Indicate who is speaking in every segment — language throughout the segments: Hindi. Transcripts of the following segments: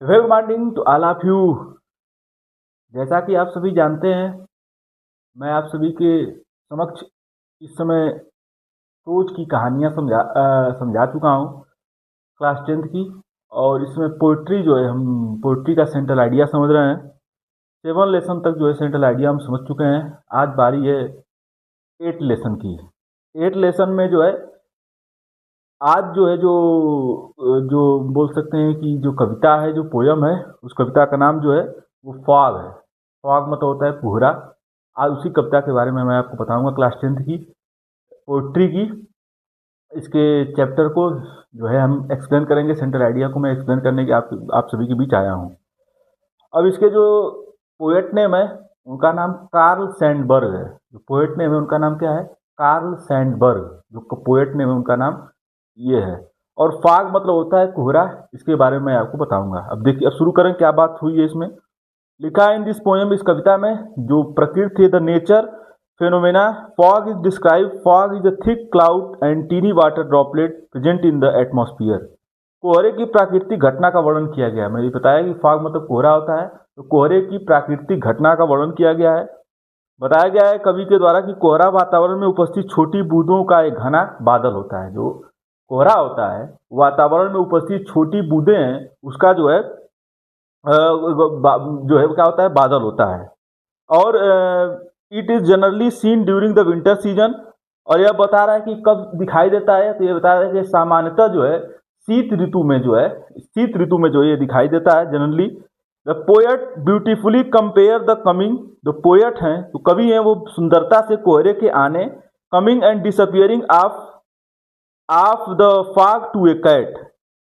Speaker 1: Well morning to all of you. जैसा कि आप सभी जानते हैं, मैं आप सभी के समक्ष इस समय सोच की कहानियाँ समझा चुका हूँ क्लास 10th की। और इसमें पोइट्री जो है, हम पोइट्री का सेंट्रल आइडिया समझ रहे हैं। 7 लेसन तक जो है सेंट्रल आइडिया हम समझ चुके हैं। आज बारी है 8 लेसन की। 8 लेसन में जो है आज जो है जो बोल सकते हैं कि जो कविता है, जो पोयम है, उस कविता का नाम जो है वो फॉग है। फॉग मतलब होता है कोहरा। आज उसी कविता के बारे में मैं आपको बताऊंगा क्लास 10th की पोइट्री की। इसके चैप्टर को जो है हम एक्सप्लेन करेंगे। सेंट्रल आइडिया को मैं एक्सप्लेन करने की आप सभी के बीच आया हूँ। अब इसके जो पोएट नेम है उनका नाम कार्ल सैंडबर्ग है। जो पोएट नेम है उनका नाम क्या है? Karl Sandberg. जो पोएट नेम है उनका नाम ये है। और फाग मतलब होता है कोहरा। इसके बारे में आपको बताऊंगा। अब देखिए, अब शुरू करें क्या बात हुई है इसमें। लिखा है इन दिस पोएम, इस कविता में जो प्रकृति है, the nature phenomena fog is describe. Fog is a thick cloud and tiny water droplet present in the atmosphere. कोहरे की प्राकृतिक घटना का वर्णन किया गया है। मैंने बताया कि फॉग मतलब कोहरा होता है, तो कोहरे की प्राकृतिक घटना का वर्णन किया गया है। बताया गया है कवि के द्वारा कि कोहरा वातावरण में उपस्थित छोटी बूंदों का एक घना बादल होता है। जो कोहरा होता है, वातावरण में उपस्थित छोटी बूंदें हैं, उसका जो है जो है क्या होता है? बादल होता है। और it is generally seen during the winter season. और यह बता रहा है कि कब दिखाई देता है, तो ये बता रहा है कि सामान्यतः जो है शीत ऋतु में जो है, शीत ऋतु में जो ये दिखाई देता है generally. The poet beautifully compare the coming. जो पोएट हैं, जो कवि हैं, वो सुंदरता से कोहरे के आने, coming and disappearing of the fog to a cat.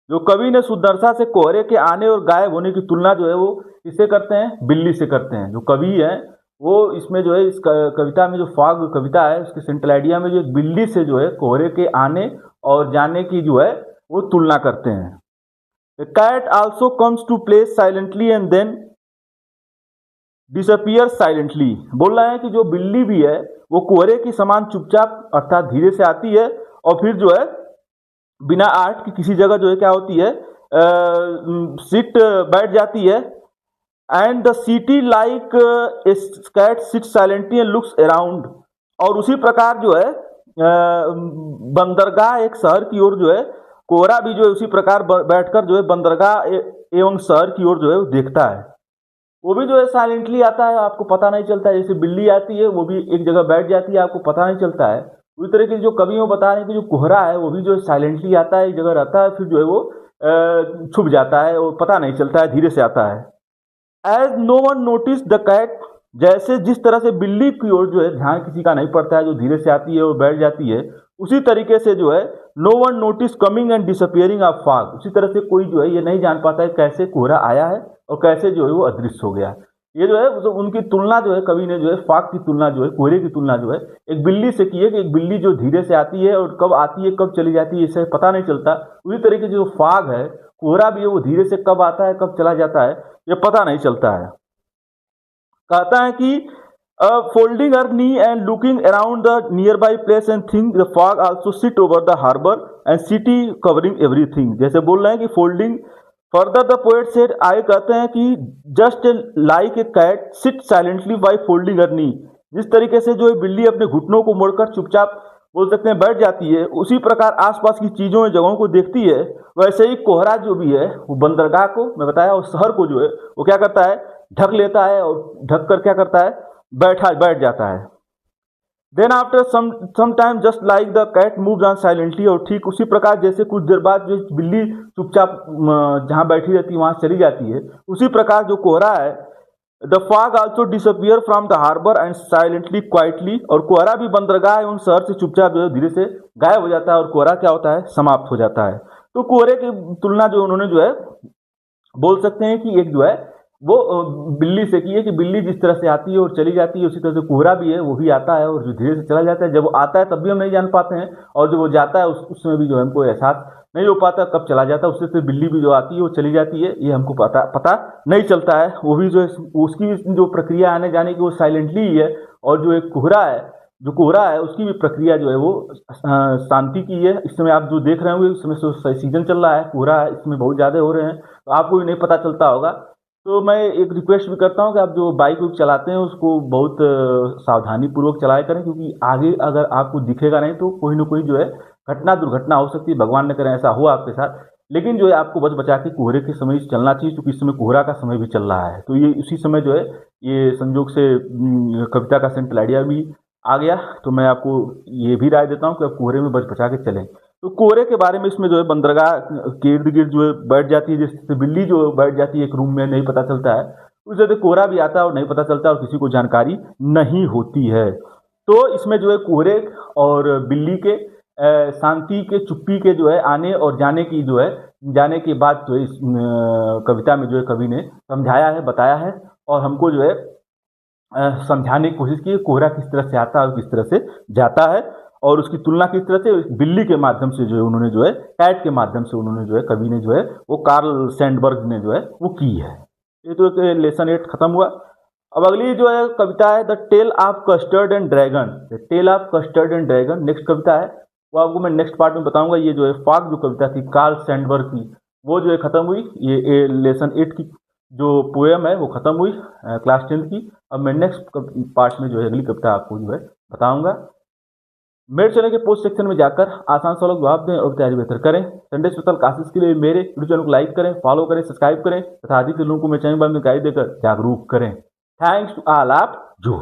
Speaker 1: जो कवि ने सुंदरता से कोहरे के आने और गायब होने की तुलना जो है वो किससे करते हैं? बिल्ली से करते हैं। जो कवि है वो इसमें जो है, इस कविता में जो फॉग कविता है उसके सेंट्रल आइडिया में जो एक बिल्ली से जो है कोहरे के आने और जाने की जो है वो तुलना करते हैं। The cat also comes to play silently and then disappear silently. बोल रहे हैं कि जो बिल्ली भी है वो कोहरे की समान चुपचाप अर्थात धीरे से आती है और फिर जो है बिना आर्ट की किसी जगह जो है क्या होती है, सीट बैठ जाती है। And the city like cat sit silently and looks around. और उसी प्रकार जो है बंदरगाह एक शहर की ओर जो है, कोहरा भी जो है उसी प्रकार बैठकर जो है बंदरगाह एवं शहर की ओर जो है देखता है। वो भी जो है साइलेंटली आता है, आपको पता नहीं चलता है। जैसे बिल्ली आती है वो भी एक जगह बैठ जाती है, आपको पता नहीं चलता है। उसी तरह के जो कवि वो बता रहे हैं कि जो कोहरा है वो भी जो है साइलेंटली आता है, एक जगह रहता है, फिर जो है वो छुप जाता है, वो पता नहीं चलता है, धीरे से आता है। As no one notice the cat. जैसे जिस तरह से बिल्ली की ओर जो है ध्यान किसी का नहीं पड़ता है, जो धीरे से आती है और बैठ जाती है, उसी तरीके से जो है no one notice coming and disappearing of fog. उसी तरह से कोई जो है ये नहीं जान पाता है कैसे कोहरा आया है और कैसे जो है वो अदृश्य हो गया। ये जो है उनकी तुलना जो है कवि ने जो है फॉग की तुलना जो है, कोहरे की तुलना जो है एक बिल्ली से की है कि एक बिल्ली जो धीरे से आती है और कब आती है कब चली जाती है इसे पता नहीं चलता। उसी तरीके से जो फॉग है, कोहरा भी है, वो धीरे से कब आता है कब चला जाता है ये पता नहीं चलता है। कहता है कि folding her knee and looking around the nearby place and thing the fog also sit over the harbour and city covering everything. जैसे बोल रहे हैं कि folding further the poet said, आगे कहते हैं कि just like a cat sit silently by folding her knee. जिस तरीके से जो है बिल्ली अपने घुटनों को मोड़कर चुपचाप बोल सकते हैं बैठ जाती है, उसी प्रकार आसपास की चीजों जगहों को देखती है, वैसे ही कोहरा जो भी है वो बंदरगाह को मैं बताया और शहर को जो है वो क्या करता है? ढक लेता है और ढक कर क्या करता है? बैठ जाता है। Then after some time just like the cat moves on silently. और ठीक उसी प्रकार जैसे कुछ देर बाद जो बिल्ली चुपचाप जहां बैठी रहती है वहां चली जाती है, उसी प्रकार जो कोहरा है, the fog also disappear from the harbour and silently quietly. और कोहरा भी बंदरगाह एवं शहर से चुपचाप जो है धीरे से गायब हो जाता है और कोहरा क्या होता है? समाप्त हो जाता है। तो कोहरे की तुलना जो उन्होंने जो है बोल सकते हैं कि एक जो है वो बिल्ली से की है कि बिल्ली जिस तरह से आती है और चली जाती है, उसी तरह से कोहरा भी है, वो भी आता है और जो धीरे से चला जाता है। जब वो आता है तब भी हम नहीं जान पाते हैं, और जब वो जाता है उसमें भी जो है हमको एहसास नहीं हो पाता कब चला जाता है। उससे फिर बिल्ली भी जो आती है वो चली जाती है, ये हमको पता नहीं चलता है। वो भी जो है उसकी जो प्रक्रिया आने जाने की वो साइलेंटली ही है। और जो एक कोहरा है जो कोहरा है उसकी भी प्रक्रिया जो है वो शांति की है। इस समय आप जो देख रहे होंगे, इस समय सीजन चल रहा है, कोहरा है इसमें बहुत ज़्यादा हो रहे हैं, तो आपको भी नहीं पता चलता होगा। तो मैं एक रिक्वेस्ट भी करता हूँ कि आप जो बाइक वाइक चलाते हैं उसको बहुत सावधानी पूर्वक चलाया करें, क्योंकि आगे अगर आपको दिखेगा नहीं तो कोई ना कोई जो है दुर्घटना हो सकती है। भगवान न करे ऐसा हो आपके साथ, लेकिन जो है आपको बच बचा के कोहरे के समय चलना चाहिए, क्योंकि इस समय कोहरा का समय भी चल रहा है। तो ये उसी समय जो है ये संयोग से कविता का सेंट्रल आइडिया भी आ गया, तो मैं आपको ये भी राय देता हूँ कि आप कोहरे में बच बचा के चलें। तो कोहरे के बारे में इसमें जो है बंदरगाह के इर्द गिर्द जो है बैठ जाती है, जैसे बिल्ली जो बैठ जाती है एक रूम में, नहीं पता चलता है, उस जगह कोहरा भी आता है और नहीं पता चलता और किसी को जानकारी नहीं होती है। तो इसमें जो है कोहरे और बिल्ली के शांति के, चुप्पी के जो है आने और जाने की जो है, जाने के बाद जो है इस कविता में जो है कवि ने समझाया है, बताया है और हमको जो है समझाने की कोशिश की है कोहरा किस तरह से आता है और किस तरह से जाता है, और उसकी तुलना किस तरह से बिल्ली के माध्यम से जो है उन्होंने जो है कैट के माध्यम से उन्होंने जो है कवि ने जो है वो कार्ल सैंडबर्ग ने जो है वो की है। ये तो एक लेसन 8 खत्म हुआ। अब अगली जो है कविता है the tale of Custard and dragon. The tale of Custard and dragon next कविता है, वो आपको मैं नेक्स्ट पार्ट में बताऊंगा। ये जो है फॉग जो कविता थी कार्ल सैंडबर्ग की, वो जो है खत्म हुई। ये लेसन 8 की जो पोएम है वो खत्म हुई क्लास 10 की। अब मैं नेक्स्ट पार्ट में जो है अगली कविता आपको जो है बताऊंगा। मेरे चैनल के पोस्ट सेक्शन में जाकर आसान सवालों के जवाब दें और तैयारी बेहतर करें। संडे स्पेशल क्लासेस के लिए मेरे यूट्यूब चैनल को लाइक करें, फॉलो करें, सब्सक्राइब करें तथा अधिक लोगों को मेरे चैनल पर गाइड देकर जागरूक करें। Thanks to all of you.